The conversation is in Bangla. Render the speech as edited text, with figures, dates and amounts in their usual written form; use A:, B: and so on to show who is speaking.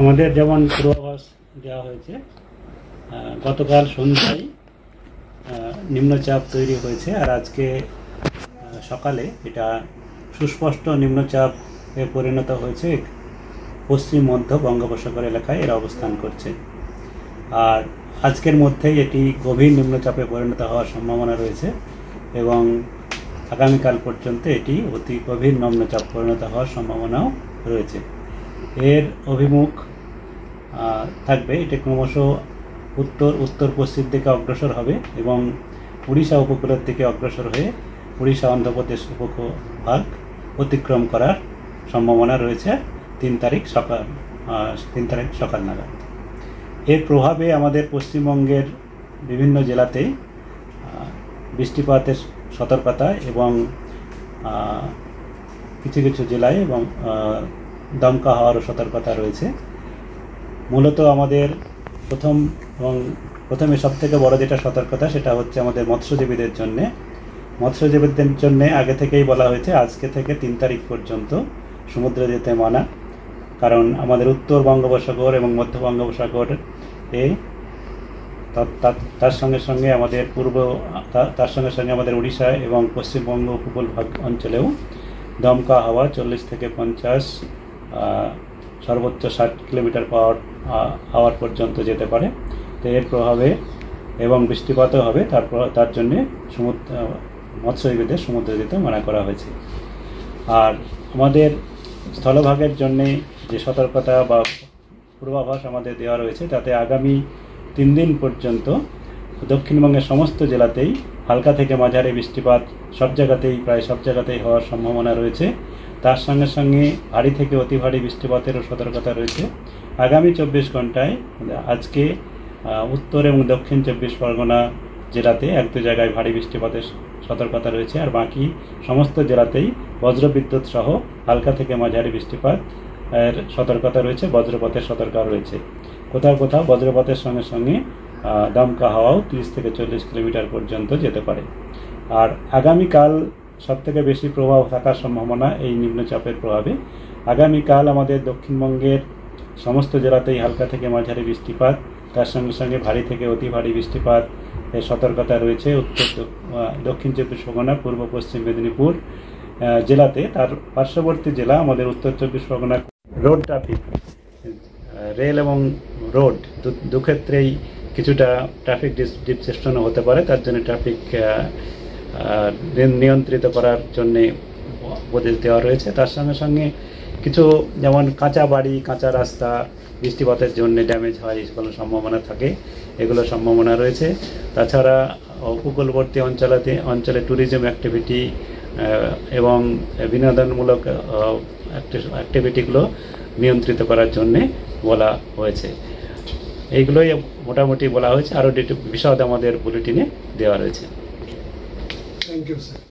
A: আমাদের যেমন পূর্বাভাস দেওয়া হয়েছে, গতকাল সন্ধ্যায় নিম্নচাপ তৈরি হয়েছে, আর আজকে সকালে এটা সুস্পষ্ট নিম্নচাপে পরিণত হয়েছে। পশ্চিম মধ্য বঙ্গোপসাগর এলাকায় এর অবস্থান করছে, আর আজকের মধ্যেই এটি গভীর নিম্নচাপে পরিণত হওয়ার সম্ভাবনা রয়েছে এবং আগামীকাল পর্যন্ত এটি অতি গভীর নিম্নচাপ পরিণত হওয়ার সম্ভাবনাও রয়েছে। এর অভিমুখ থাকবে, এটি ক্রমশ উত্তর পশ্চিম দিকে অগ্রসর হবে এবং উড়িষ্যা উপকূলের দিকে অগ্রসর হয়ে উড়িষ্যা অন্ধ্রপ্রদেশ উপভাগ অতিক্রম করার সম্ভাবনা রয়েছে 3 তারিখ সকাল নাগাদ। এর প্রভাবে আমাদের পশ্চিমবঙ্গের বিভিন্ন জেলাতেই বৃষ্টিপাতের সতর্কতা এবং কিছু কিছু জেলায় এবং দমকা হওয়ারও সতর্কতা রয়েছে। মূলত আমাদের প্রথমে সবথেকে বড় যেটা সতর্কতা, সেটা হচ্ছে আমাদের মৎস্যজীবীদের জন্য আগে থেকেই বলা হয়েছে আজকে থেকে 3 তারিখ পর্যন্ত সমুদ্রে যেতে মানা। কারণ আমাদের উত্তর বঙ্গোপসাগর এবং মধ্য বঙ্গোপসাগর তার সঙ্গে সঙ্গে আমাদের উড়িষ্যা এবং পশ্চিমবঙ্গ উপকূল অঞ্চলেও দমকা হাওয়া 40 থেকে 50 সর্বোচ্চ 60 কিলোমিটার আওয়ার পর্যন্ত যেতে পারে। তো এর প্রভাবে এবং বৃষ্টিপাতও হবে, তার জন্যে মৎস্যজীবীদের সমুদ্রে যেতে মানা করা হয়েছে। আর আমাদের স্থলভাগের জন্যে যে সতর্কতা বা পূর্বাভাস আমাদের দেওয়া রয়েছে, তাতে আগামী 3 দিন পর্যন্ত দক্ষিণবঙ্গের সমস্ত জেলাতেই হালকা থেকে মাঝারি বৃষ্টিপাত প্রায় সব জায়গাতেই হওয়ার সম্ভাবনা রয়েছে। তার সঙ্গে সঙ্গে ভারী থেকে অতি ভারী বৃষ্টিপাতেরও সতর্কতা রয়েছে। আগামী 24 ঘন্টায় আজকে উত্তর এবং দক্ষিণ 24 পরগনা জেলাতে 1-2 জায়গায় ভারী বৃষ্টিপাতের সতর্কতা রয়েছে, আর বাকি সমস্ত জেলাতেই বজ্রবিদ্যুৎ সহ হালকা থেকে মাঝারি বৃষ্টিপাত এর সতর্কতা রয়েছে, বজ্রপাতের সতর্কতা রয়েছে। কোথাও কোথাও বজ্রপাতের সঙ্গে সঙ্গে দমকা হাওয়াও 30 থেকে 40 কিলোমিটার পর্যন্ত যেতে পারে। আর আগামীকাল সবথেকে বেশি প্রভাব থাকার সম্ভাবনা এই নিম্নচাপের প্রভাবে। আগামীকাল আমাদের দক্ষিণবঙ্গের সমস্ত জেলাতেই হালকা থেকে মাঝারি বৃষ্টিপাত, তার সঙ্গে সঙ্গে ভারী থেকে অতি ভারী বৃষ্টিপাত এর সতর্কতা রয়েছে দক্ষিণ 24 পরগনা, পূর্ব পশ্চিম মেদিনীপুর জেলাতে। তার পার্শ্ববর্তী জেলা আমাদের উত্তর 24 পরগনা রোড ট্রাফিক, রেল এবং রোড দুক্ষেত্রেই কিছুটা ট্রাফিক ডিসরাপশনও হতে পারে। তার জন্য ট্রাফিক নিয়ন্ত্রিত করার জন্যে উপদেশ দেওয়া রয়েছে। তার সঙ্গে সঙ্গে কিছু যেমন কাঁচা বাড়ি, কাঁচা রাস্তা বৃষ্টিপাতের জন্য ড্যামেজ হয়, এগুলো সম্ভাবনা থাকে, এগুলো সম্ভাবনা রয়েছে। তাছাড়া উপকূলবর্তী অঞ্চলে ট্যুরিজম অ্যাক্টিভিটি এবং বিনোদনমূলক অ্যাক্টিভিটিগুলো নিয়ন্ত্রিত করার জন্যে বলা হয়েছে। এইগুলোই মোটামুটি বলা হয়েছে, আরও বিশদ আমাদের বুলেটিনে দেওয়া রয়েছে।
B: Thank you sir.